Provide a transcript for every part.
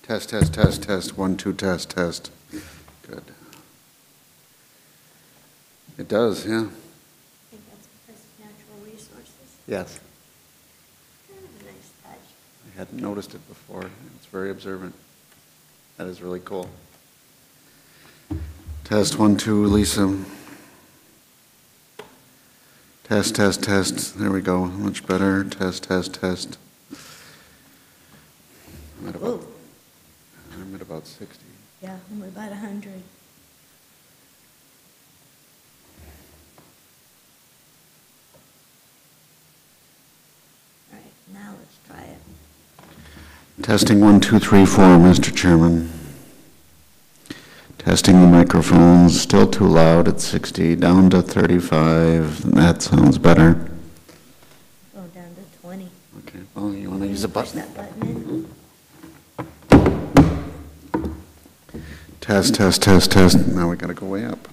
Test, test, test, test, 1, 2, test, test. Good. It does, yeah. I think that's because of natural resources. Yes. Kind of a nice touch. I hadn't noticed it before. It's very observant. That is really cool. Test, 1, 2, Lisa. Test, test, test. There we go. Much better. Test, test, test. I'm at about 60. Yeah, I'm about 100. All right, now let's try it. Testing 1, 2, 3, 4, Mr. Chairman. Testing the microphones, still too loud at 60, down to 35. That sounds better. Go down to 20. Okay, well, you want to use a Push button? that button in. Test, test, test, test. Now we got to go way up.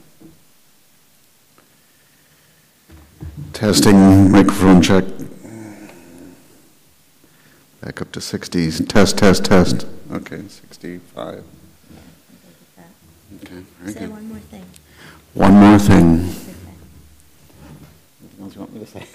Testing, microphone check. Back up to 60. Test, test, test. Okay, 65. Okay, very Say good. one more thing. One more thing. Okay. Anything else you want me to say?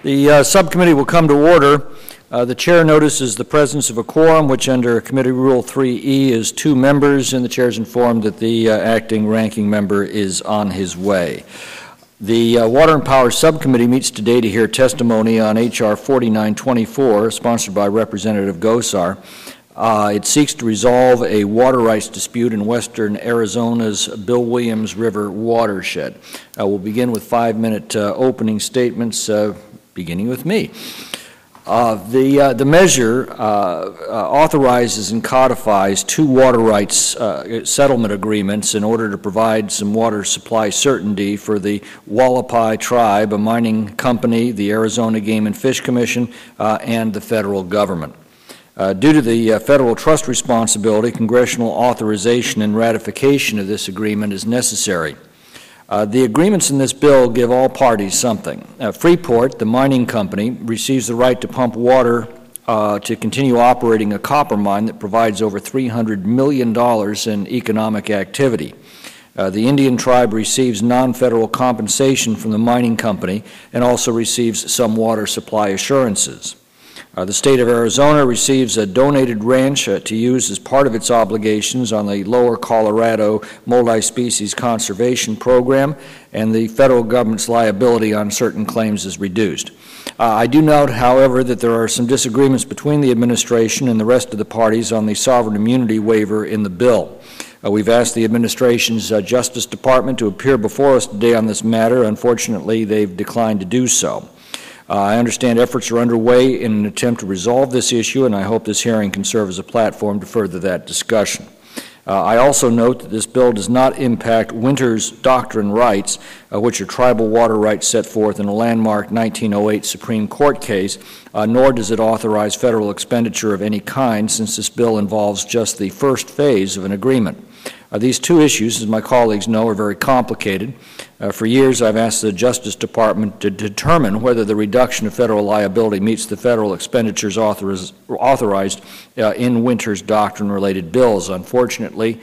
The subcommittee will come to order. The chair notices the presence of a quorum, which under Committee Rule 3E is 2 members, and the chair is informed that the acting ranking member is on his way. The Water and Power Subcommittee meets today to hear testimony on H.R. 4924, sponsored by Representative Gosar. It seeks to resolve a water rights dispute in western Arizona's Bill Williams River watershed. We'll begin with 5-minute opening statements, beginning with me. The measure authorizes and codifies 2 water rights settlement agreements in order to provide some water supply certainty for the Hualapai tribe, a mining company, the Arizona Game and Fish Commission, and the federal government. Due to the federal trust responsibility, congressional authorization and ratification of this agreement is necessary. The agreements in this bill give all parties something. Freeport, the mining company, receives the right to pump water to continue operating a copper mine that provides over $300 million in economic activity. The Indian tribe receives non-federal compensation from the mining company and also receives some water supply assurances. The state of Arizona receives a donated ranch to use as part of its obligations on the Lower Colorado Multi-Species Conservation Program, and the federal government's liability on certain claims is reduced. I do note, however, that there are some disagreements between the administration and the rest of the parties on the sovereign immunity waiver in the bill. We've asked the administration's Justice Department to appear before us today on this matter. Unfortunately, they've declined to do so. I understand efforts are underway in an attempt to resolve this issue, and I hope this hearing can serve as a platform to further that discussion. I also note that this bill does not impact Winters Doctrine rights, which are tribal water rights set forth in a landmark 1908 Supreme Court case, nor does it authorize federal expenditure of any kind, since this bill involves just the first phase of an agreement. These 2 issues, as my colleagues know, are very complicated. For years, I've asked the Justice Department to determine whether the reduction of federal liability meets the federal expenditures authorized in Winters Doctrine-related bills. Unfortunately,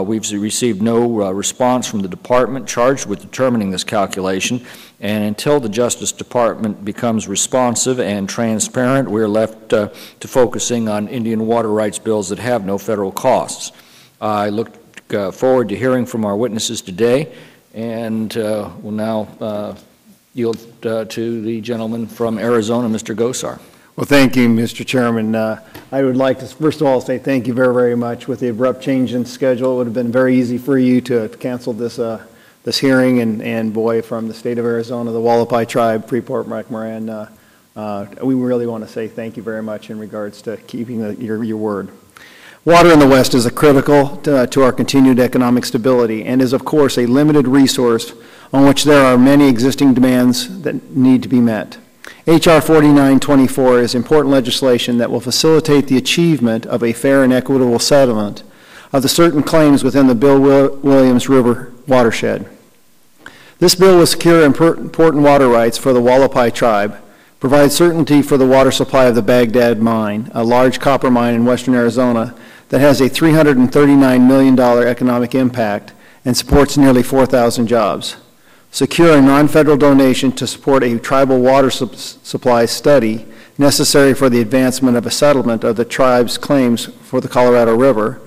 we've received no response from the Department charged with determining this calculation, and until the Justice Department becomes responsive and transparent, we're left to focusing on Indian water rights bills that have no federal costs. I look forward to hearing from our witnesses today, and will now yield to the gentleman from Arizona, Mr. Gosar. Well, thank you, Mr. Chairman. I would like to, first of all, say thank you very, very much. With the abrupt change in schedule, it would have been very easy for you to have canceled this hearing, and boy, from the state of Arizona, the Hualapai tribe, Freeport, McMoran, we really want to say thank you very much in regards to keeping your word. Water in the West is critical to our continued economic stability and is, of course, a limited resource on which there are many existing demands that need to be met. H.R. 4924 is important legislation that will facilitate the achievement of a fair and equitable settlement of the certain claims within the Bill Williams River watershed. This bill will secure important water rights for the Hualapai tribe, provide certainty for the water supply of the Baghdad mine, a large copper mine in western Arizona that has a $339 million economic impact and supports nearly 4,000 jobs. Secure a non-federal donation to support a tribal water supply study necessary for the advancement of a settlement of the tribe's claims for the Colorado River.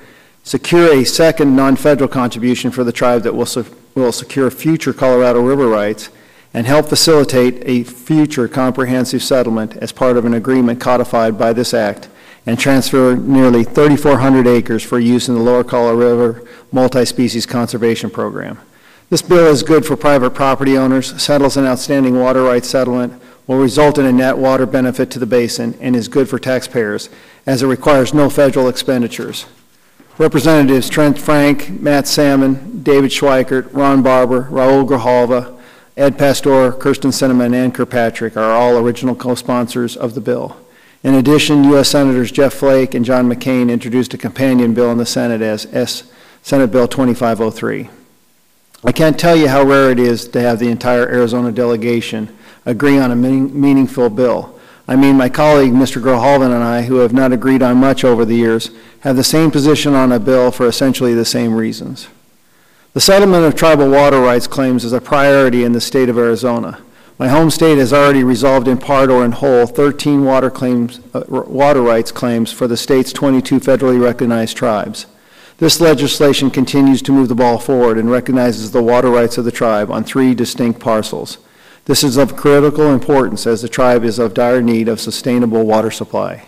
Secure a second non-federal contribution for the tribe that will secure future Colorado River rights, and help facilitate a future comprehensive settlement as part of an agreement codified by this act, and transfer nearly 3,400 acres for use in the Lower Colorado River Multi-Species Conservation Program. This bill is good for private property owners, settles an outstanding water rights settlement, will result in a net water benefit to the basin, and is good for taxpayers, as it requires no federal expenditures. Representatives Trent Frank, Matt Salmon, David Schweikert, Ron Barber, Raul Grijalva, Ed Pastor, Kirsten Cinnamon, and Kirkpatrick are all original co-sponsors of the bill. In addition, U.S. Senators Jeff Flake and John McCain introduced a companion bill in the Senate as Senate Bill 2503. I can't tell you how rare it is to have the entire Arizona delegation agree on a meaningful bill. I mean, my colleague, Mr. Grijalva, and I, who have not agreed on much over the years, have the same position on a bill for essentially the same reasons. The settlement of tribal water rights claims is a priority in the state of Arizona. My home state has already resolved in part or in whole 13 water rights claims for the state's 22 federally recognized tribes. This legislation continues to move the ball forward and recognizes the water rights of the tribe on 3 distinct parcels. This is of critical importance as the tribe is of dire need of sustainable water supply.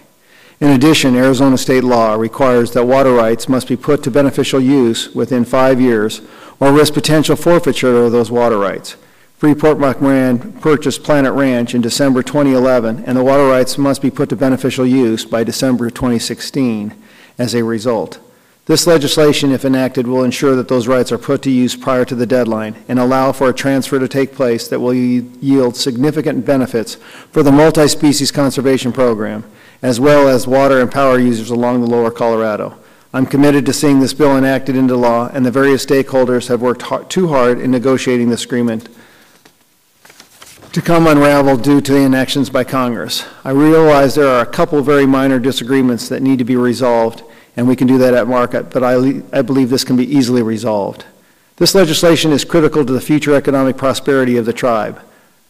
In addition, Arizona state law requires that water rights must be put to beneficial use within 5 years or risk potential forfeiture of those water rights. Freeport McMoran purchased Planet Ranch in December 2011, and the water rights must be put to beneficial use by December 2016 as a result. This legislation, if enacted, will ensure that those rights are put to use prior to the deadline and allow for a transfer to take place that will yield significant benefits for the multi-species conservation program, as well as water and power users along the lower Colorado. I'm committed to seeing this bill enacted into law, and the various stakeholders have worked too hard in negotiating this agreement to come unraveled due to the inactions by Congress. I realize there are a couple very minor disagreements that need to be resolved, and we can do that at market, but I believe this can be easily resolved. This legislation is critical to the future economic prosperity of the tribe,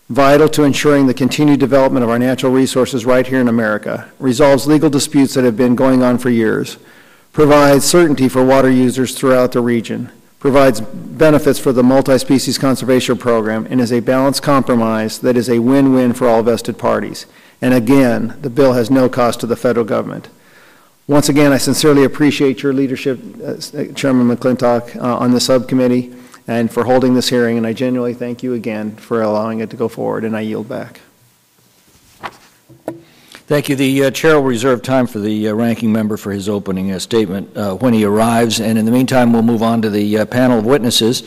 vital to ensuring the continued development of our natural resources right here in America, resolves legal disputes that have been going on for years, provides certainty for water users throughout the region, provides benefits for the multi-species conservation program, and is a balanced compromise that is a win-win for all vested parties. And again, the bill has no cost to the federal government. Once again, I sincerely appreciate your leadership, Chairman McClintock, on the subcommittee and for holding this hearing, and I genuinely thank you again for allowing it to go forward, and I yield back. Thank you. The chair will reserve time for the ranking member for his opening statement when he arrives, and in the meantime, we'll move on to the panel of witnesses.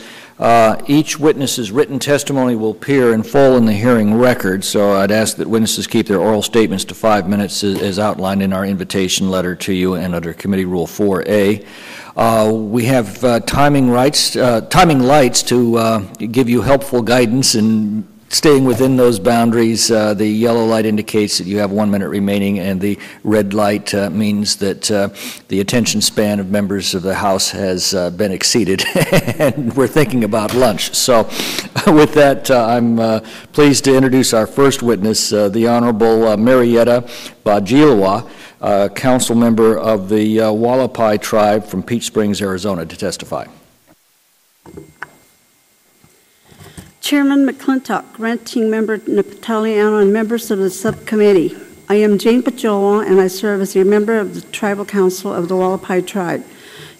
Each witness's written testimony will appear in full in the hearing record, so I'd ask that witnesses keep their oral statements to 5 minutes as outlined in our invitation letter to you and under Committee Rule 4A. We have timing lights to give you helpful guidance in staying within those boundaries. The yellow light indicates that you have 1 minute remaining, and the red light means that the attention span of members of the House has been exceeded, and we're thinking about lunch. So with that, I'm pleased to introduce our first witness, the Honorable Marietta Bajilawa, council member of the Wallapai tribe from Peach Springs, Arizona, to testify. Chairman McClintock, Ranking Member Nataliano, and members of the subcommittee. I am Jane Pajola, and I serve as a member of the Tribal Council of the Wallapai Tribe.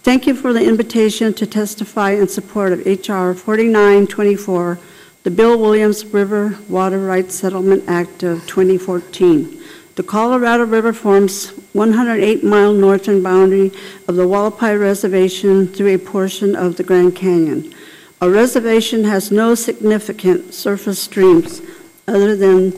Thank you for the invitation to testify in support of H.R. 4924, the Bill Williams River Water Rights Settlement Act of 2014. The Colorado River forms 108-mile northern boundary of the Wallapai Reservation through a portion of the Grand Canyon. Our reservation has no significant surface streams other than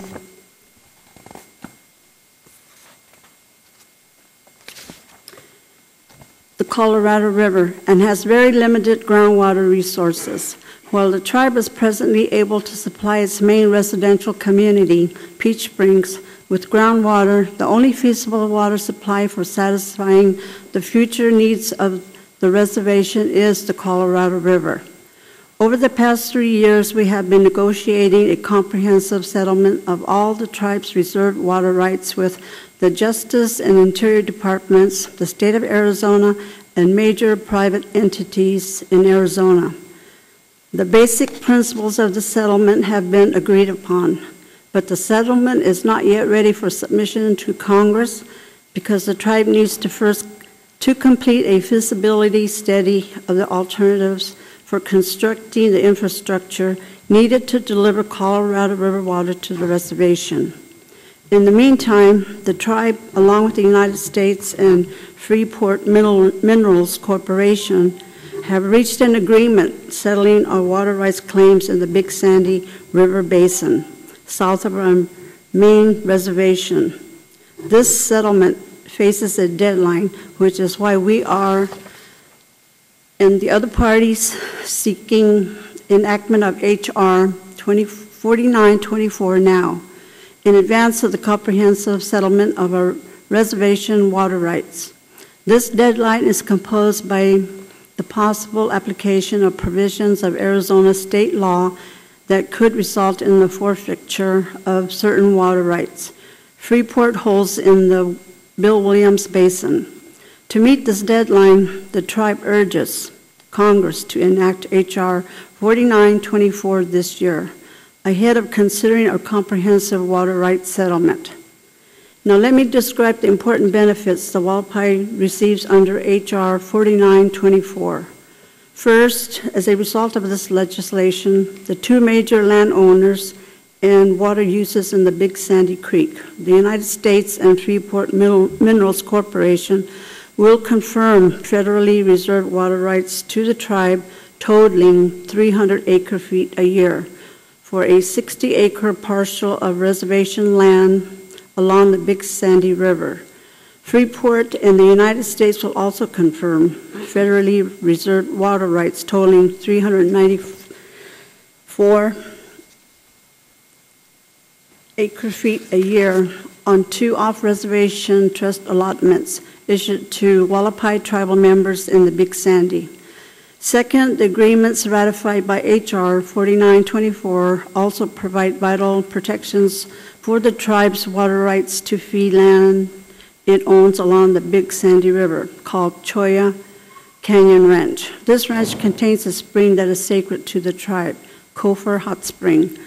the Colorado River and has very limited groundwater resources. While the tribe is presently able to supply its main residential community, Peach Springs, with groundwater, the only feasible water supply for satisfying the future needs of the reservation is the Colorado River. Over the past 3 years, we have been negotiating a comprehensive settlement of all the tribe's reserved water rights with the Justice and Interior Departments, the state of Arizona, and major private entities in Arizona. The basic principles of the settlement have been agreed upon, but the settlement is not yet ready for submission to Congress because the tribe needs to first complete a feasibility study of the alternatives for constructing the infrastructure needed to deliver Colorado River water to the reservation. In the meantime, the tribe, along with the United States and Freeport Minerals Corporation, have reached an agreement settling our water rights claims in the Big Sandy River Basin, south of our main reservation. This settlement faces a deadline, which is why we are and the other parties seeking enactment of H.R. 4924 now, in advance of the comprehensive settlement of our reservation water rights. This deadline is composed by the possible application of provisions of Arizona state law that could result in the forfeiture of certain water rights. Freeport holds in the Bill Williams Basin. To meet this deadline, the tribe urges Congress to enact H.R. 4924 this year, ahead of considering a comprehensive water rights settlement. Now let me describe the important benefits the Wallapai receives under H.R. 4924. First, as a result of this legislation, the two major landowners and water uses in the Big Sandy Creek, the United States and Freeport Minerals Corporation, will confirm federally reserved water rights to the tribe totaling 300 acre-feet a year for a 60-acre parcel of reservation land along the Big Sandy River. Freeport and the United States will also confirm federally reserved water rights totaling 394 acre-feet a year on two off-reservation trust allotments issued to Wallapai tribal members in the Big Sandy. Second, the agreements ratified by H.R. 4924 also provide vital protections for the tribe's water rights to fee land it owns along the Big Sandy River, called Choya Canyon Ranch. This ranch contains a spring that is sacred to the tribe, Gopher Hot Spring,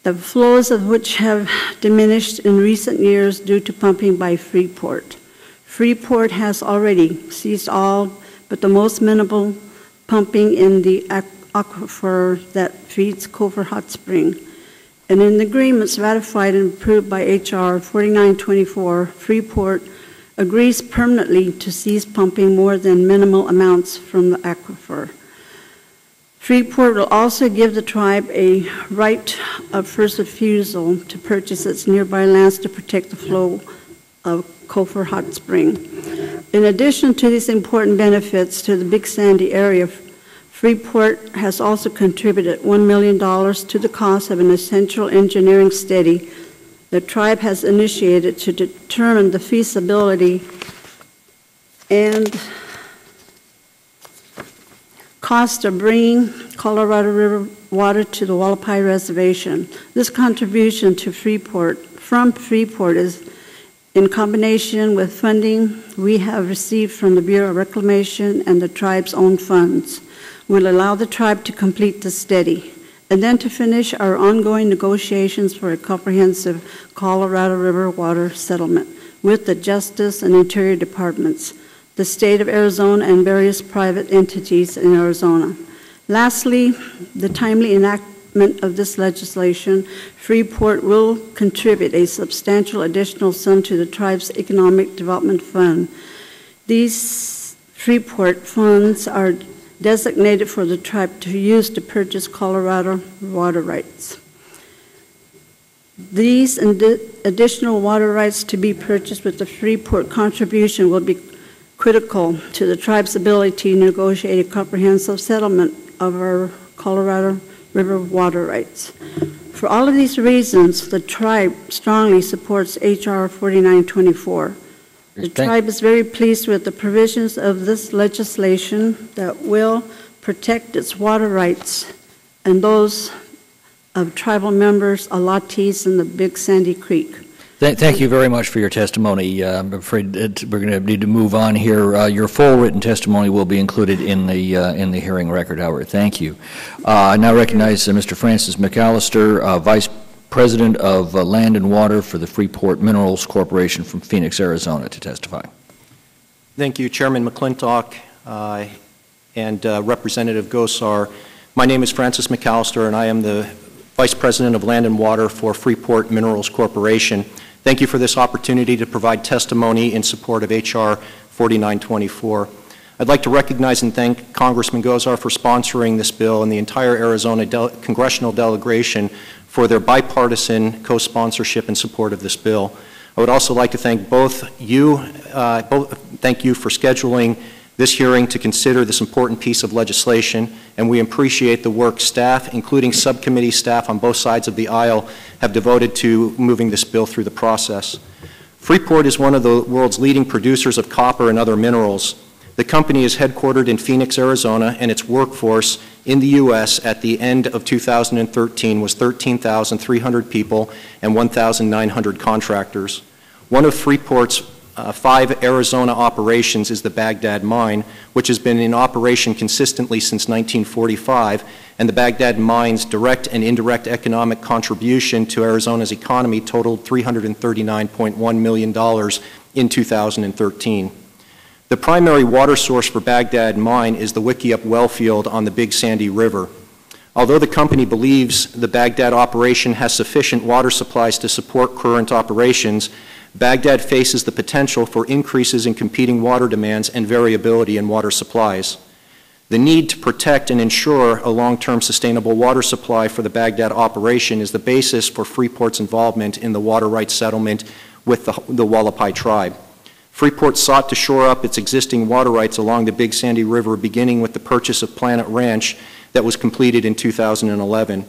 the flows of which have diminished in recent years due to pumping by Freeport. Freeport has already ceased all but the most minimal pumping in the aquifer that feeds Gopher Hot Spring. And in the agreements ratified and approved by H.R. 4924, Freeport agrees permanently to cease pumping more than minimal amounts from the aquifer. Freeport will also give the tribe a right of first refusal to purchase its nearby lands to protect the flow of Gopher Hot Spring. In addition to these important benefits to the Big Sandy area, Freeport has also contributed $1 million to the cost of an essential engineering study the tribe has initiated to determine the feasibility and cost of bringing Colorado River water to the Wallapai Reservation. This contribution to from Freeport is in combination with funding we have received from the Bureau of Reclamation and the tribe's own funds, will allow the tribe to complete the study and then to finish our ongoing negotiations for a comprehensive Colorado River water settlement with the Justice and Interior Departments, the state of Arizona, and various private entities in Arizona. Lastly, the timely enactment of this legislation, Freeport will contribute a substantial additional sum to the tribe's Economic Development Fund. These Freeport funds are designated for the tribe to use to purchase Colorado water rights. These additional water rights to be purchased with the Freeport contribution will be critical to the tribe's ability to negotiate a comprehensive settlement of our Colorado River water rights. For all of these reasons, the tribe strongly supports H.R. 4924. The tribe is very pleased with the provisions of this legislation that will protect its water rights and those of tribal members, allottees in the Big Sandy Creek. Thank you very much for your testimony. I'm afraid we're going to need to move on here. Your full written testimony will be included in the hearing record, however. Thank you. I now recognize Mr. Francis McAllister, Vice President of Land and Water for the Freeport Minerals Corporation from Phoenix, Arizona, to testify. Thank you, Chairman McClintock and Representative Gosar. My name is Francis McAllister, and I am the Vice President of Land and Water for Freeport Minerals Corporation. Thank you for this opportunity to provide testimony in support of H.R. 4924. I'd like to recognize and thank Congressman Gosar for sponsoring this bill and the entire Arizona congressional delegation for their bipartisan co-sponsorship and support of this bill. I would also like to thank thank you for scheduling this hearing to consider this important piece of legislation, and we appreciate the work staff, including subcommittee staff on both sides of the aisle, have devoted to moving this bill through the process. Freeport is one of the world's leading producers of copper and other minerals. The company is headquartered in Phoenix, Arizona, and its workforce in the U.S. at the end of 2013 was 13,300 people and 1,900 contractors. One of Freeport's 5 Arizona operations is the Baghdad Mine, which has been in operation consistently since 1945, and the Baghdad Mine's direct and indirect economic contribution to Arizona's economy totaled $339.1 million in 2013. The primary water source for Baghdad Mine is the Wickiup well field on the Big Sandy River. Although the company believes the Baghdad operation has sufficient water supplies to support current operations, Baghdad faces the potential for increases in competing water demands and variability in water supplies. The need to protect and ensure a long-term sustainable water supply for the Baghdad operation is the basis for Freeport's involvement in the water rights settlement with the Hualapai tribe. Freeport sought to shore up its existing water rights along the Big Sandy River, beginning with the purchase of Planet Ranch that was completed in 2011.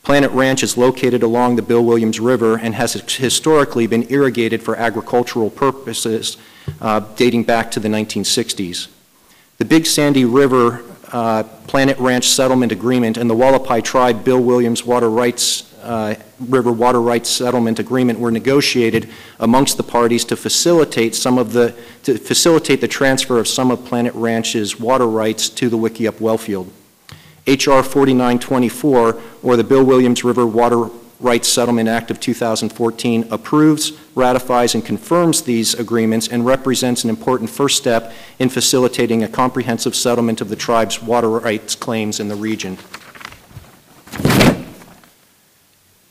Planet Ranch is located along the Bill Williams River and has historically been irrigated for agricultural purposes dating back to the 1960s. The Big Sandy River Planet Ranch Settlement Agreement and the Hualapai Tribe Bill Williams River Water Rights Settlement Agreement were negotiated amongst the parties to facilitate the transfer of some of Planet Ranch's water rights to the Wickiup wellfield. H.R. 4924, or the Bill Williams River Water Rights Settlement Act of 2014, approves, ratifies, and confirms these agreements and represents an important first step in facilitating a comprehensive settlement of the tribe's water rights claims in the region.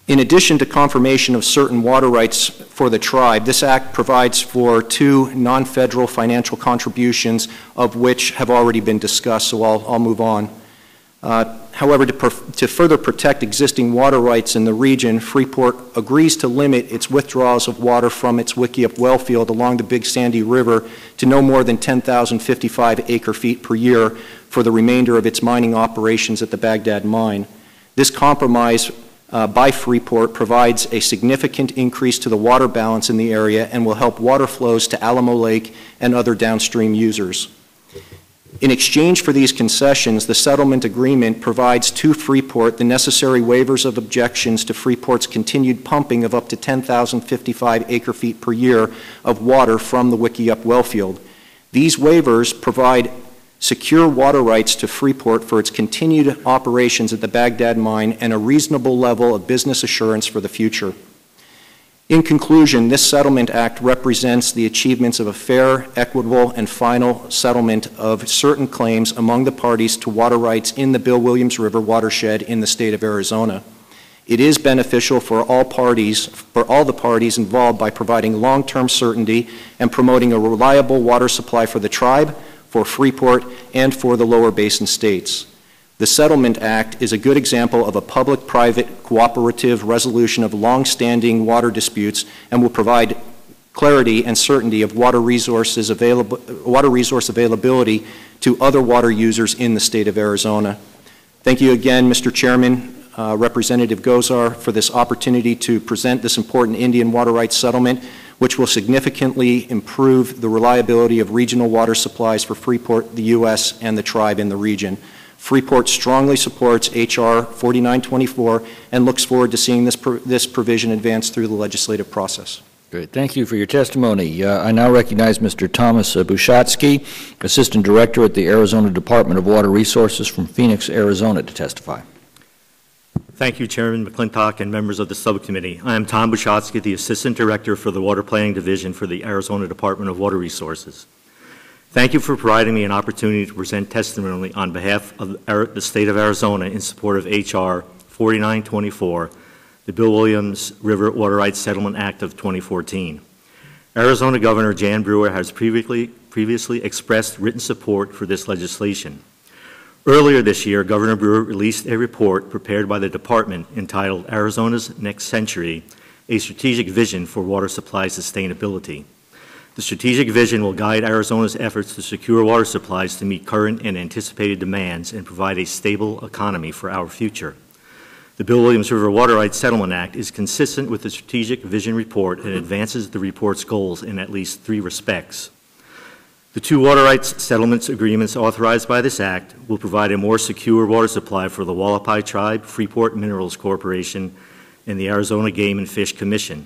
In addition to confirmation of certain water rights for the tribe, this act provides for 2 non-federal financial contributions, of which have already been discussed, so I'll move on. However, to further protect existing water rights in the region, Freeport agrees to limit its withdrawals of water from its Wickiup wellfield along the Big Sandy River to no more than 10,055 acre-feet per year for the remainder of its mining operations at the Baghdad mine. This compromise by Freeport provides a significant increase to the water balance in the area and will help water flows to Alamo Lake and other downstream users. In exchange for these concessions, the settlement agreement provides to Freeport the necessary waivers of objections to Freeport's continued pumping of up to 10,055 acre-feet per year of water from the Wickiup wellfield. These waivers provide secure water rights to Freeport for its continued operations at the Baghdad mine and a reasonable level of business assurance for the future. In conclusion, this settlement act represents the achievements of a fair, equitable, and final settlement of certain claims among the parties to water rights in the Bill Williams River watershed in the state of Arizona. It is beneficial for all the parties involved by providing long-term certainty and promoting a reliable water supply for the tribe, for Freeport, and for the lower basin states. The Settlement Act is a good example of a public-private cooperative resolution of long-standing water disputes and will provide clarity and certainty of water resource availability to other water users in the state of Arizona. Thank you again, Mr. Chairman, Representative Gosar, for this opportunity to present this important Indian water rights settlement, which will significantly improve the reliability of regional water supplies for Freeport, the U.S., and the tribe in the region. Freeport strongly supports H.R. 4924 and looks forward to seeing this provision advance through the legislative process. Great. Thank you for your testimony. I now recognize Mr. Thomas Bushatsky, Assistant Director at the Arizona Department of Water Resources from Phoenix, Arizona, to testify. Thank you, Chairman McClintock and members of the subcommittee. I am Tom Bushatsky, the Assistant Director for the Water Planning Division for the Arizona Department of Water Resources. Thank you for providing me an opportunity to present testimony on behalf of the state of Arizona in support of H.R. 4924, the Bill Williams River Water Rights Settlement Act of 2014. Arizona Governor Jan Brewer has previously expressed written support for this legislation. Earlier this year, Governor Brewer released a report prepared by the department entitled Arizona's Next Century, a Strategic Vision for Water Supply Sustainability. The strategic vision will guide Arizona's efforts to secure water supplies to meet current and anticipated demands and provide a stable economy for our future. The Bill Williams River Water Rights Settlement Act is consistent with the Strategic Vision Report and advances the report's goals in at least 3 respects. The two water rights settlements agreements authorized by this act will provide a more secure water supply for the Wallapai Tribe, Freeport Minerals Corporation, and the Arizona Game and Fish Commission.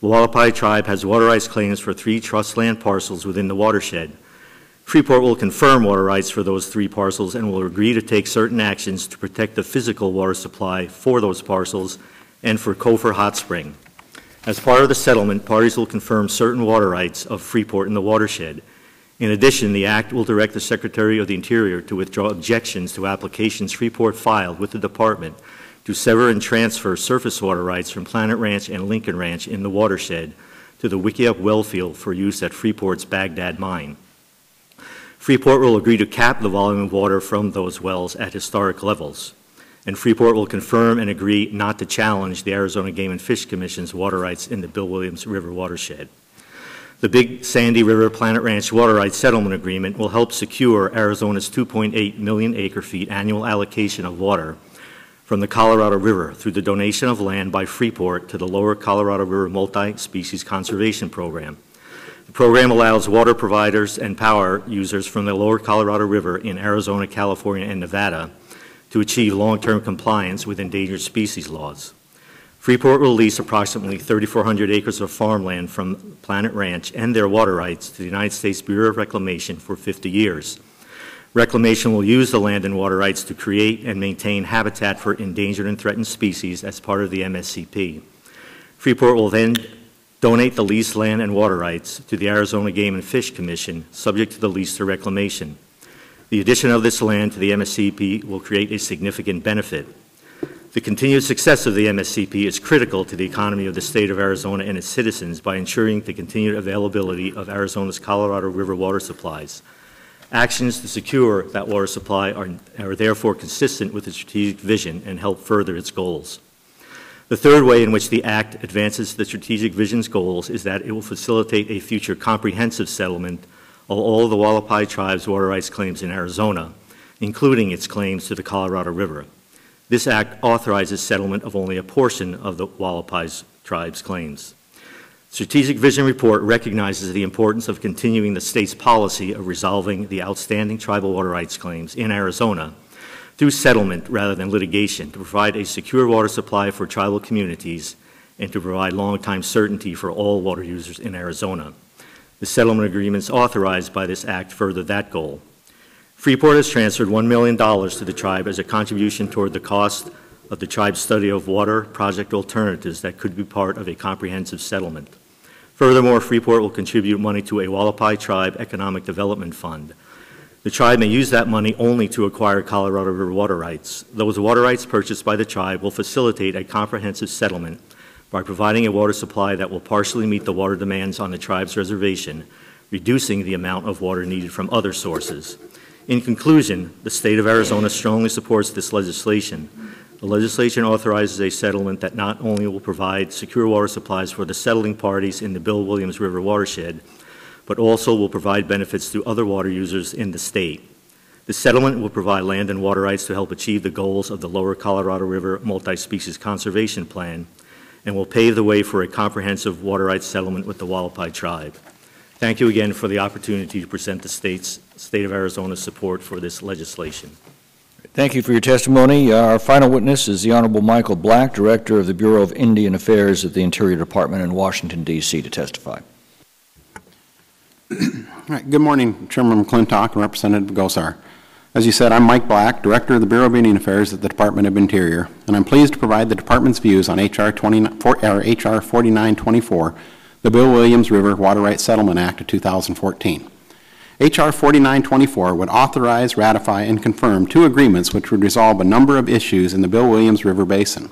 The Wallapai Tribe has water rights claims for 3 trust land parcels within the watershed. Freeport will confirm water rights for those 3 parcels and will agree to take certain actions to protect the physical water supply for those parcels and for Gopher Hot Spring. As part of the settlement, parties will confirm certain water rights of Freeport in the watershed. In addition, the Act will direct the Secretary of the Interior to withdraw objections to applications Freeport filed with the Department to sever and transfer surface water rights from Planet Ranch and Lincoln Ranch in the watershed to the Wickiup well field for use at Freeport's Baghdad mine. Freeport will agree to cap the volume of water from those wells at historic levels, and Freeport will confirm and agree not to challenge the Arizona Game and Fish Commission's water rights in the Bill Williams River watershed. The Big Sandy River Planet Ranch Water Rights Settlement Agreement will help secure Arizona's 2.8 million acre-feet annual allocation of water from the Colorado River through the donation of land by Freeport to the Lower Colorado River Multi-Species Conservation Program. The program allows water providers and power users from the Lower Colorado River in Arizona, California, and Nevada to achieve long-term compliance with endangered species laws. Freeport will lease approximately 3,400 acres of farmland from Planet Ranch and their water rights to the United States Bureau of Reclamation for 50 years. Reclamation will use the land and water rights to create and maintain habitat for endangered and threatened species as part of the MSCP. Freeport will then donate the leased land and water rights to the Arizona Game and Fish Commission, subject to the lease to reclamation. The addition of this land to the MSCP will create a significant benefit. The continued success of the MSCP is critical to the economy of the state of Arizona and its citizens by ensuring the continued availability of Arizona's Colorado River water supplies. Actions to secure that water supply are therefore consistent with the strategic vision and help further its goals. The third way in which the Act advances the strategic vision's goals is that it will facilitate a future comprehensive settlement of all of the Wallapai Tribe's water rights claims in Arizona, including its claims to the Colorado River. This Act authorizes settlement of only a portion of the Wallapai Tribe's claims. Strategic Vision Report recognizes the importance of continuing the state's policy of resolving the outstanding tribal water rights claims in Arizona through settlement rather than litigation to provide a secure water supply for tribal communities and to provide long-time certainty for all water users in Arizona. The settlement agreements authorized by this Act further that goal. Freeport has transferred $1 million to the tribe as a contribution toward the cost of the tribe's study of water project alternatives that could be part of a comprehensive settlement. Furthermore, Freeport will contribute money to a Wallapai Tribe Economic Development Fund. The tribe may use that money only to acquire Colorado River water rights. Those water rights purchased by the tribe will facilitate a comprehensive settlement by providing a water supply that will partially meet the water demands on the tribe's reservation, reducing the amount of water needed from other sources. In conclusion, the state of Arizona strongly supports this legislation. The legislation authorizes a settlement that not only will provide secure water supplies for the settling parties in the Bill Williams River watershed, but also will provide benefits to other water users in the state. The settlement will provide land and water rights to help achieve the goals of the Lower Colorado River Multi-Species Conservation Plan and will pave the way for a comprehensive water rights settlement with the Wallapai Tribe. Thank you again for the opportunity to present the State of Arizona's support for this legislation. Thank you for your testimony. Our final witness is the Honorable Michael Black, Director of the Bureau of Indian Affairs at the Interior Department in Washington, D.C., to testify. All right. Good morning, Chairman McClintock and Representative Gosar. As you said, I'm Mike Black, Director of the Bureau of Indian Affairs at the Department of Interior, and I'm pleased to provide the Department's views on H.R. 4924, the Bill Williams River Water Rights Settlement Act of 2014. H.R. 4924 would authorize, ratify, and confirm 2 agreements which would resolve a number of issues in the Bill Williams River Basin,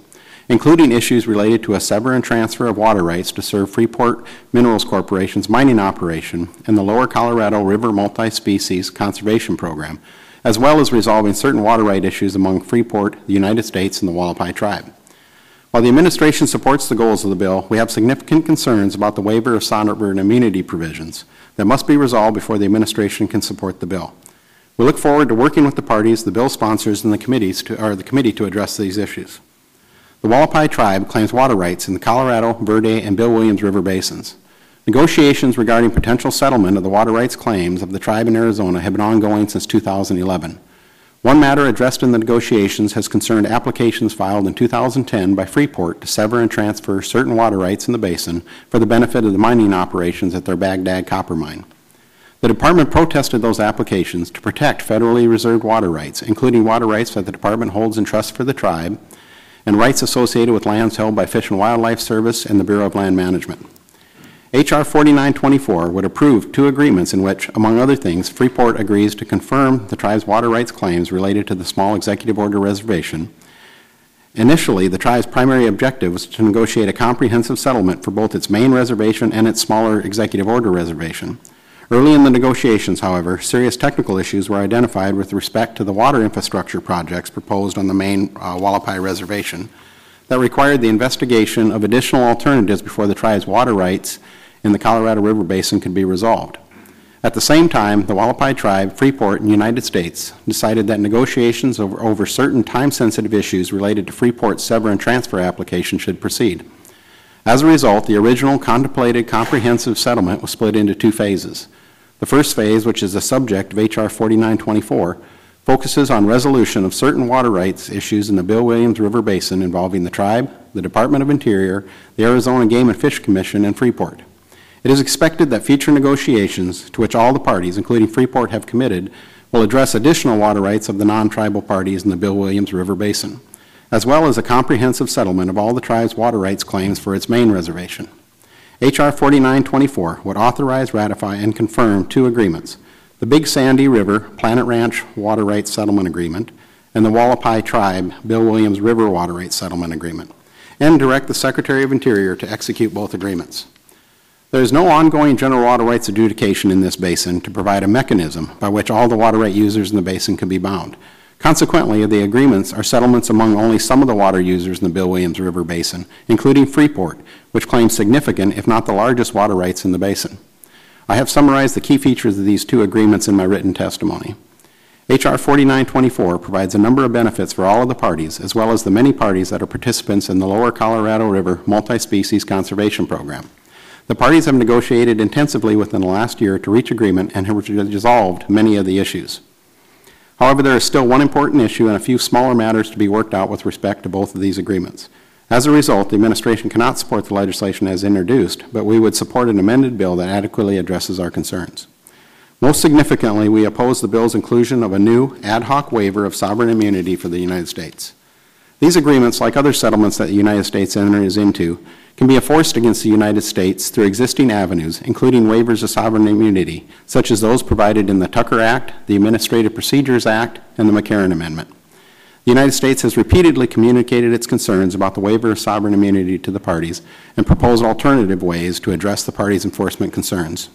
including issues related to a sever and transfer of water rights to serve Freeport Minerals Corporation's mining operation and the Lower Colorado River Multi-Species Conservation Program, as well as resolving certain water right issues among Freeport, the United States, and the Wallapai Tribe. While the administration supports the goals of the bill, we have significant concerns about the waiver of sovereign immunity provisions that must be resolved before the administration can support the bill. We look forward to working with the parties, the bill sponsors, and the committee to address these issues. The Wallapai Tribe claims water rights in the Colorado, Verde, and Bill Williams River basins. Negotiations regarding potential settlement of the water rights claims of the tribe in Arizona have been ongoing since 2011. One matter addressed in the negotiations has concerned applications filed in 2010 by Freeport to sever and transfer certain water rights in the basin for the benefit of the mining operations at their Baghdad copper mine. The department protested those applications to protect federally reserved water rights, including water rights that the department holds in trust for the tribe and rights associated with lands held by Fish and Wildlife Service and the Bureau of Land Management. H.R. 4924 would approve two agreements in which, among other things, Freeport agrees to confirm the tribe's water rights claims related to the small executive order reservation. Initially, the tribe's primary objective was to negotiate a comprehensive settlement for both its main reservation and its smaller executive order reservation. Early in the negotiations, however, serious technical issues were identified with respect to the water infrastructure projects proposed on the main Wallapai reservation that required the investigation of additional alternatives before the tribe's water rights in the Colorado River Basin could be resolved. At the same time, the Wallapai tribe, Freeport, and the United States decided that negotiations over certain time-sensitive issues related to Freeport's sever and transfer application should proceed. As a result, the original contemplated comprehensive settlement was split into two phases. The first phase, which is the subject of H.R. 4924, focuses on resolution of certain water rights issues in the Bill Williams River Basin involving the tribe, the Department of Interior, the Arizona Game and Fish Commission, and Freeport. It is expected that future negotiations, to which all the parties, including Freeport, have committed, will address additional water rights of the non-tribal parties in the Bill Williams River Basin, as well as a comprehensive settlement of all the tribe's water rights claims for its main reservation. H.R. 4924 would authorize, ratify, and confirm two agreements: the Big Sandy River Planet Ranch Water Rights Settlement Agreement and the Wallapai Tribe Bill Williams River Water Rights Settlement Agreement, and direct the Secretary of Interior to execute both agreements. There is no ongoing general water rights adjudication in this basin to provide a mechanism by which all the water right users in the basin can be bound. Consequently, the agreements are settlements among only some of the water users in the Bill Williams River Basin, including Freeport, which claims significant, if not the largest, water rights in the basin. I have summarized the key features of these two agreements in my written testimony. H.R. 4924 provides a number of benefits for all of the parties, as well as the many parties that are participants in the Lower Colorado River Multi-Species Conservation Program. The parties have negotiated intensively within the last year to reach agreement and have resolved many of the issues. However, there is still one important issue and a few smaller matters to be worked out with respect to both of these agreements. As a result, the administration cannot support the legislation as introduced, but we would support an amended bill that adequately addresses our concerns. Most significantly, we oppose the bill's inclusion of a new ad hoc waiver of sovereign immunity for the United States. These agreements, like other settlements that the United States enters into, can be enforced against the United States through existing avenues, including waivers of sovereign immunity, such as those provided in the Tucker Act, the Administrative Procedures Act, and the McCarran Amendment. The United States has repeatedly communicated its concerns about the waiver of sovereign immunity to the parties and proposed alternative ways to address the parties' enforcement concerns.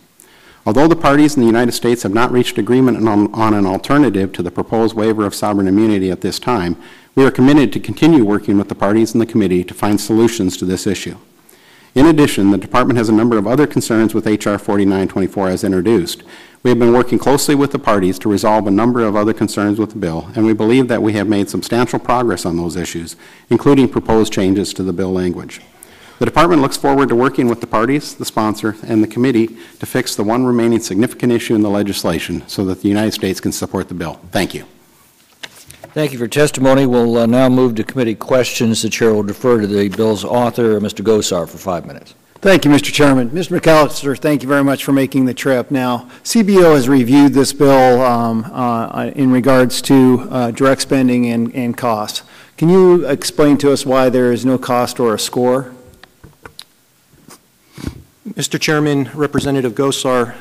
Although the parties in the United States have not reached agreement on an alternative to the proposed waiver of sovereign immunity at this time, we are committed to continue working with the parties in the committee to find solutions to this issue. In addition, the Department has a number of other concerns with H.R. 4924 as introduced. We have been working closely with the parties to resolve a number of other concerns with the bill, and we believe that we have made substantial progress on those issues, including proposed changes to the bill language. The Department looks forward to working with the parties, the sponsor, and the committee to fix the one remaining significant issue in the legislation so that the United States can support the bill. Thank you. Thank you for testimony. We'll now move to committee questions. The chair will defer to the bill's author, Mr. Gosar, for 5 minutes. Thank you, Mr. Chairman. Mr. McAllister, thank you very much for making the trip. Now, CBO has reviewed this bill in regards to direct spending and costs. Can you explain to us why there is no cost or a score? Mr. Chairman, Representative Gosar,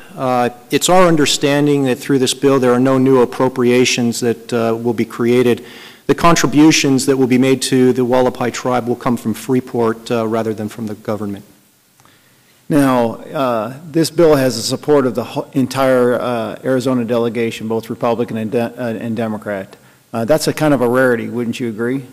it's our understanding that through this bill there are no new appropriations that will be created. The contributions that will be made to the Wallapai tribe will come from Freeport rather than from the government. Now, this bill has the support of the entire Arizona delegation, both Republican and Democrat. That's a kind of a rarity, wouldn't you agree?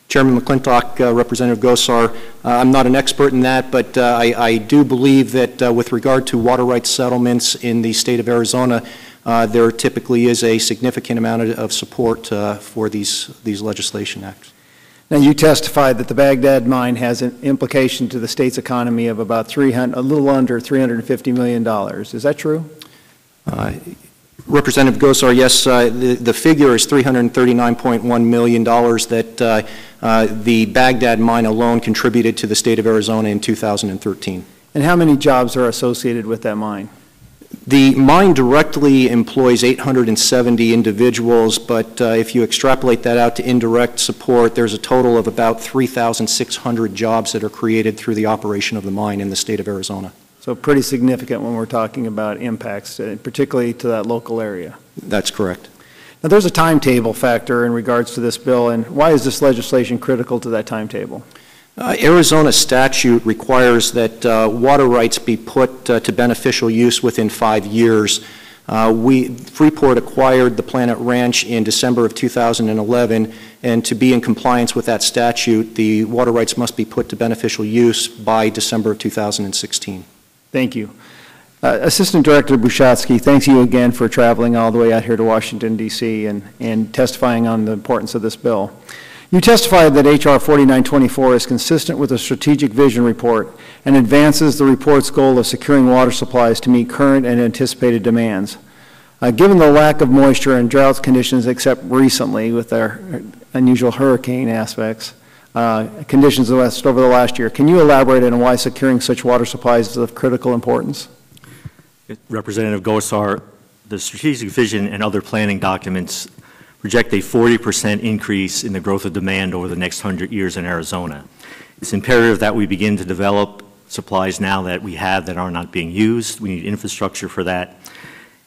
Chairman McClintock, Representative Gosar, I'm not an expert in that, but I do believe that with regard to water rights settlements in the state of Arizona, there typically is a significant amount of support for these legislation acts. Now, you testified that the Baghdad mine has an implication to the state's economy of about a little under $350 million. Is that true? Representative Gosar, yes, the figure is $339.1 million that the Baghdad mine alone contributed to the state of Arizona in 2013. And how many jobs are associated with that mine? The mine directly employs 870 individuals, but if you extrapolate that out to indirect support, there's a total of about 3,600 jobs that are created through the operation of the mine in the state of Arizona. So pretty significant when we're talking about impacts, particularly to that local area. That's correct. Now, there's a timetable factor in regards to this bill, and why is this legislation critical to that timetable? Arizona statute requires that water rights be put to beneficial use within 5 years. Freeport acquired the Planet Ranch in December of 2011, and to be in compliance with that statute, the water rights must be put to beneficial use by December of 2016. Thank you. Assistant Director Bushatsky, thanks you again for traveling all the way out here to Washington, D.C. and testifying on the importance of this bill. You testified that H.R. 4924 is consistent with the Strategic Vision Report and advances the report's goal of securing water supplies to meet current and anticipated demands. Given the lack of moisture and drought conditions, except recently with our unusual hurricane aspects, conditions over the last year, can you elaborate on why securing such water supplies is of critical importance? Representative Gosar, the Strategic Vision and other planning documents project a 40% increase in the growth of demand over the next 100 years in Arizona. It's imperative that we begin to develop supplies now that we have that are not being used. We need infrastructure for that,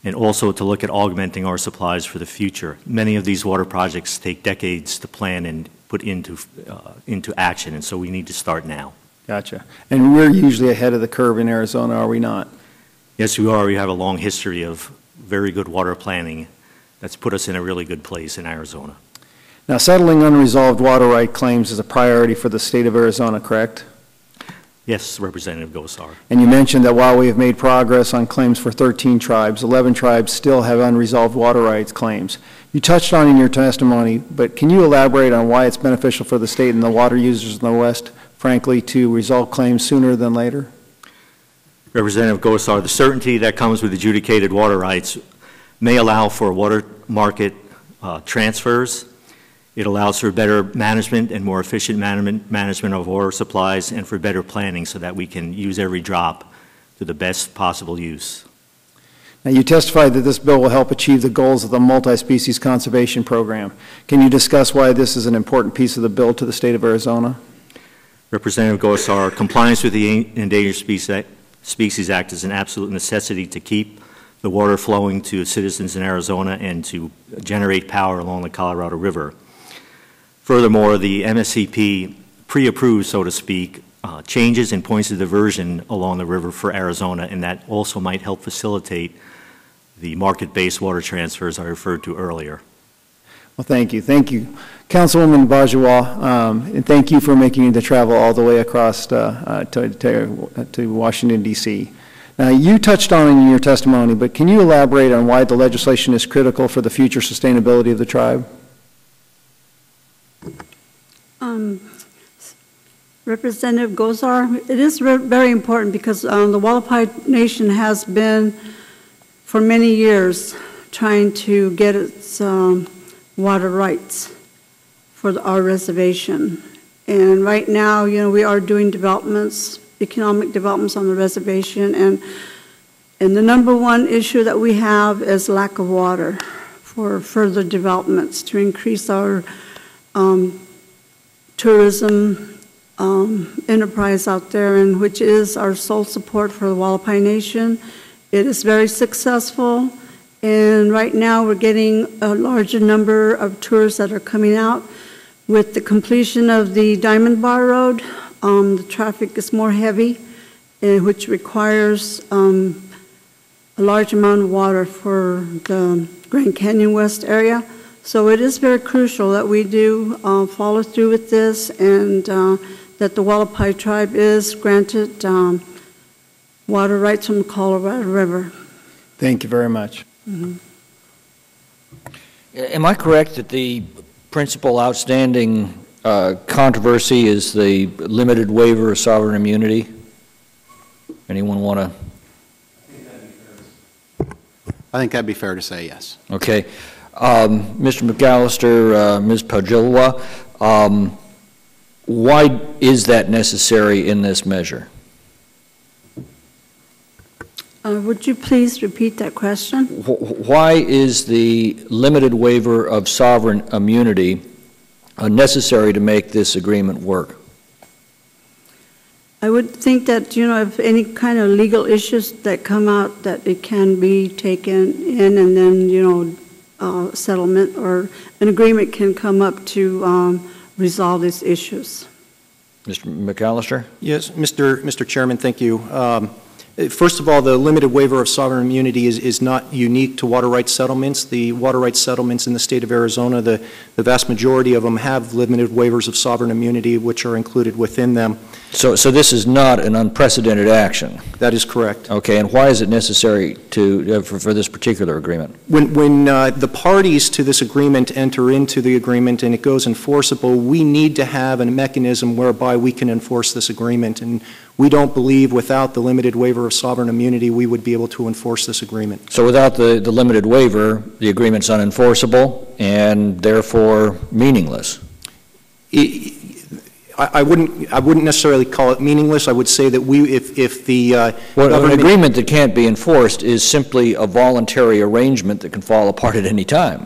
and also to look at augmenting our supplies for the future. Many of these water projects take decades to plan and put into action, and so we need to start now. Gotcha. And we're usually ahead of the curve in Arizona, are we not? Yes, we are. We have a long history of very good water planning that's put us in a really good place in Arizona. Now, settling unresolved water right claims is a priority for the state of Arizona, correct? Yes, Representative Gosar. And you mentioned that while we have made progress on claims for 13 tribes, 11 tribes still have unresolved water rights claims. You touched on in your testimony, but can you elaborate on why it's beneficial for the state and the water users in the West, frankly, to resolve claims sooner than later? Representative Gosar, the certainty that comes with adjudicated water rights may allow for water market transfers. It allows for better management and more efficient management of water supplies, and for better planning so that we can use every drop to the best possible use. Now, you testified that this bill will help achieve the goals of the Multi-Species Conservation Program. Can you discuss why this is an important piece of the bill to the state of Arizona? Representative Gosar, compliance with the Endangered Species Act is an absolute necessity to keep the water flowing to citizens in Arizona and to generate power along the Colorado River. Furthermore, the MSCP pre-approved, so to speak, changes and points of diversion along the river for Arizona, and that also might help facilitate the market-based water transfers I referred to earlier. Well, thank you. Thank you, Councilwoman Bajwa, and thank you for making the travel all the way across to Washington, D.C. Now, you touched on it in your testimony, but can you elaborate on why the legislation is critical for the future sustainability of the tribe? Representative Gosar, it is very important because the Wallapai Nation has been, for many years, trying to get its water rights for our reservation. And right now, we are doing developments, economic developments on the reservation, and the number one issue that we have is lack of water for further developments to increase our tourism enterprise out there, and which is our sole support for the Wallapai Nation. It is very successful, and right now we're getting a larger number of tourists that are coming out. With the completion of the Diamond Bar Road, the traffic is more heavy, which requires a large amount of water for the Grand Canyon West area. So it is very crucial that we do follow through with this, and that the Wallapai tribe is granted water rights from the Colorado River. Thank you very much. Mm-hmm. Am I correct that the principal outstanding controversy is the limited waiver of sovereign immunity. Anyone want to? I think that'd be fair to say, yes. Okay. Mr. McAllister, Ms. Pajilwa, why is that necessary in this measure? Would you please repeat that question? Why is the limited waiver of sovereign immunity necessary to make this agreement work? I would think that, if any kind of legal issues that come out, that it can be taken in and then, settlement or an agreement can come up to resolve these issues. Mr. McAllister? Yes, Mr. Chairman, thank you. First of all, the limited waiver of sovereign immunity is not unique to water rights settlements. The water rights settlements in the state of Arizona, the vast majority of them have limited waivers of sovereign immunity, which are included within them. So this is not an unprecedented action? That is correct. Okay, and why is it necessary for this particular agreement? When the parties to this agreement enter into the agreement and it goes enforceable, we need to have a mechanism whereby we can enforce this agreement. And we don't believe without the limited waiver of sovereign immunity we would be able to enforce this agreement. So without the limited waiver, the agreement's unenforceable and therefore meaningless? I wouldn't necessarily call it meaningless. I would say that if the an agreement that can't be enforced is simply a voluntary arrangement that can fall apart at any time.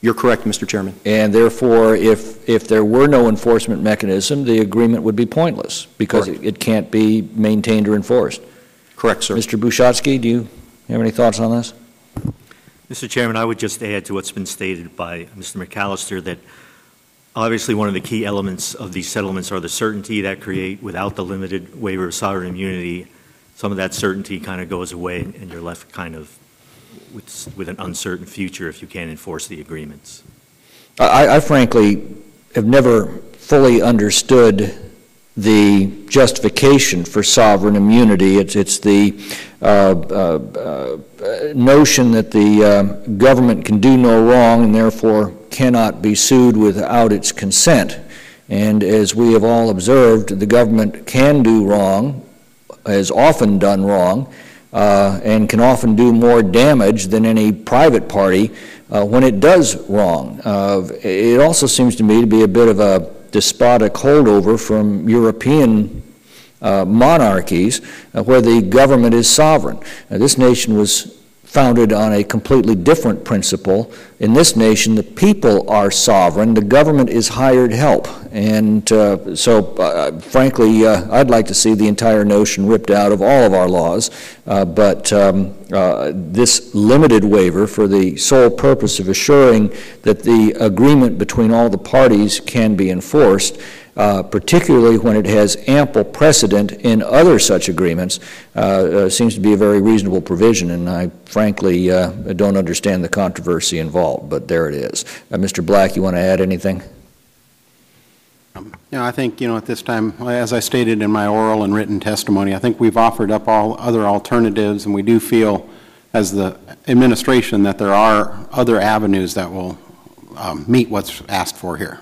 You're correct, Mr. Chairman. And therefore, if there were no enforcement mechanism, the agreement would be pointless because it can't be maintained or enforced. Correct, sir. Mr. Bushatsky, do you have any thoughts on this? Mr. Chairman, I would just add to what's been stated by Mr. McAllister that obviously one of the key elements of these settlements are the certainty that create without the limited waiver of sovereign immunity. Some of that certainty kind of goes away and you're left kind of with an uncertain future if you can't enforce the agreements. I frankly have never fully understood the justification for sovereign immunity. It's the notion that the government can do no wrong and therefore cannot be sued without its consent. And as we have all observed, the government can do wrong, has often done wrong, and can often do more damage than any private party when it does wrong. It also seems to me to be a bit of a despotic holdover from European monarchies where the government is sovereign. This nation was founded on a completely different principle. In this nation, the people are sovereign. The government is hired help. And frankly, I'd like to see the entire notion ripped out of all of our laws. But this limited waiver for the sole purpose of assuring that the agreement between all the parties can be enforced, particularly when it has ample precedent in other such agreements, seems to be a very reasonable provision, and I frankly don't understand the controversy involved, but there it is. Mr. Black, you want to add anything? I think, at this time, as I stated in my oral and written testimony, I think we've offered up all other alternatives, and we do feel, as the administration, that there are other avenues that will meet what's asked for here.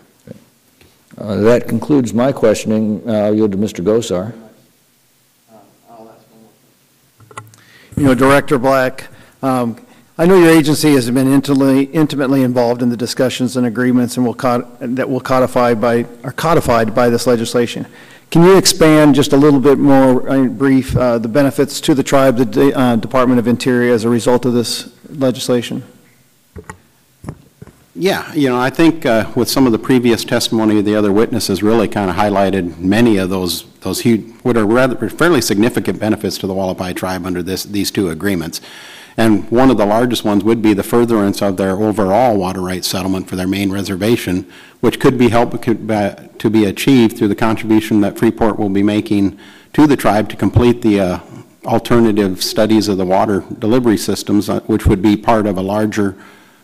That concludes my questioning. I'll yield to Mr. Gosar. I'll ask one more. Director Black, I know your agency has been intimately involved in the discussions and agreements and that are codified by this legislation. Can you expand just a little bit more, in brief, the benefits to the tribe, the Department of Interior, as a result of this legislation? Yeah, I think with some of the previous testimony of the other witnesses really kind of highlighted many of those huge, what are rather fairly significant benefits to the Wallapai tribe under these two agreements. And one of the largest ones would be the furtherance of their overall water rights settlement for their main reservation, which could be to be achieved through the contribution that Freeport will be making to the tribe to complete the alternative studies of the water delivery systems, which would be part of a larger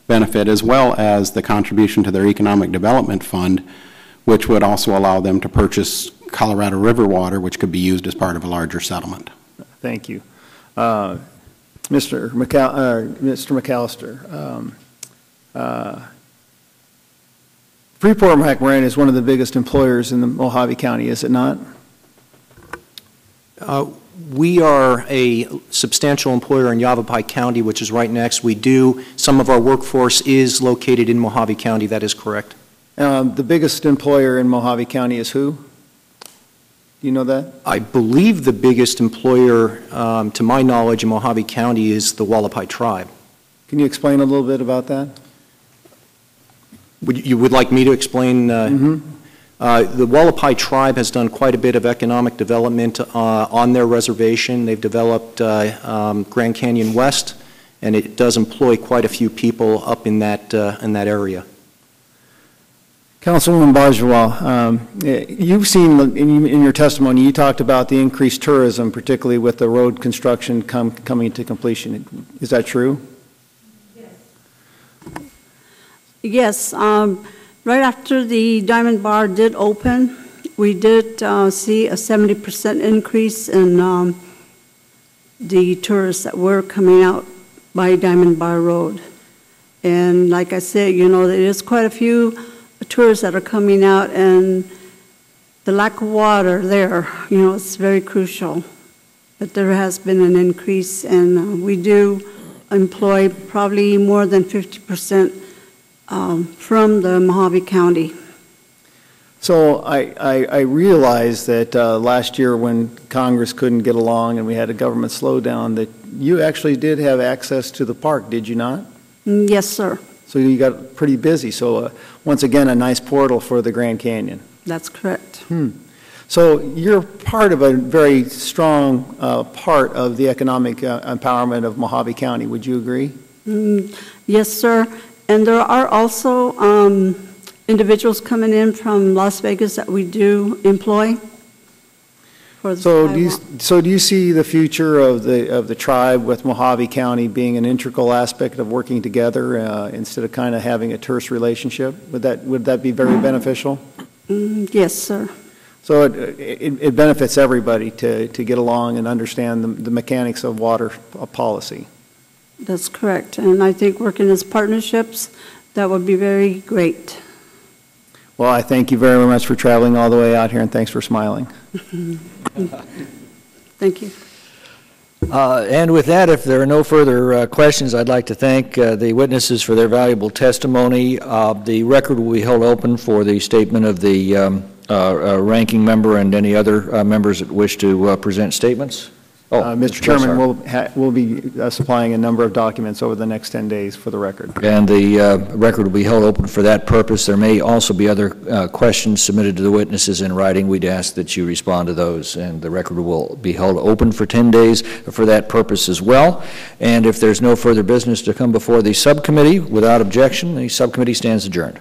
benefit, as well as the contribution to their economic development fund, which would also allow them to purchase Colorado River water, which could be used as part of a larger settlement. Thank you. Mr. McAllister, Freeport-McMoRan is one of the biggest employers in the Mojave County, is it not? We are a substantial employer in Yavapai County, which is right next. Some of our workforce is located in Mojave County, that is correct. The biggest employer in Mojave County is who? Do you know that? I believe the biggest employer, to my knowledge, in Mojave County is the Wallapai tribe. Can you explain a little bit about that? You would like me to explain? The Wallapai tribe has done quite a bit of economic development on their reservation. They've developed Grand Canyon West, and it does employ quite a few people up in that area. Councilwoman Bajwa, you've seen in your testimony, you talked about the increased tourism, particularly with the road construction coming to completion. Is that true? Yes. Right after the Diamond Bar did open, we did see a 70% increase in the tourists that were coming out by Diamond Bar Road. And like I said, you know, there is quite a few tourists that are coming out, and the lack of water there, you know, it's very crucial. But there has been an increase, and we do employ probably more than 50% from the Mojave County. So I realized that last year when Congress couldn't get along and we had a government slowdown, that you actually did have access to the park, did you not? Yes, sir. So you got pretty busy. So once again, a nice portal for the Grand Canyon. That's correct. So you're part of a very strong part of the economic empowerment of Mojave County. Would you agree? Yes, sir. And there are also individuals coming in from Las Vegas that we do employ. For the So do you see the future of the tribe with Mojave County being an integral aspect of working together instead of kind of having a terse relationship? Would that be very beneficial? Yes, sir. So it benefits everybody to get along and understand the mechanics of water policy. That's correct. And I think working as partnerships, that would be very great. Well, I thank you very much for traveling all the way out here, and thanks for smiling. Thank you. And with that, if there are no further questions, I'd like to thank the witnesses for their valuable testimony. The record will be held open for the statement of the ranking member and any other members that wish to present statements. Mr. Chairman, we'll be supplying a number of documents over the next 10 days for the record. And the record will be held open for that purpose. There may also be other questions submitted to the witnesses in writing. We'd ask that you respond to those, and the record will be held open for 10 days for that purpose as well. And if there's no further business to come before the subcommittee, without objection, the subcommittee stands adjourned.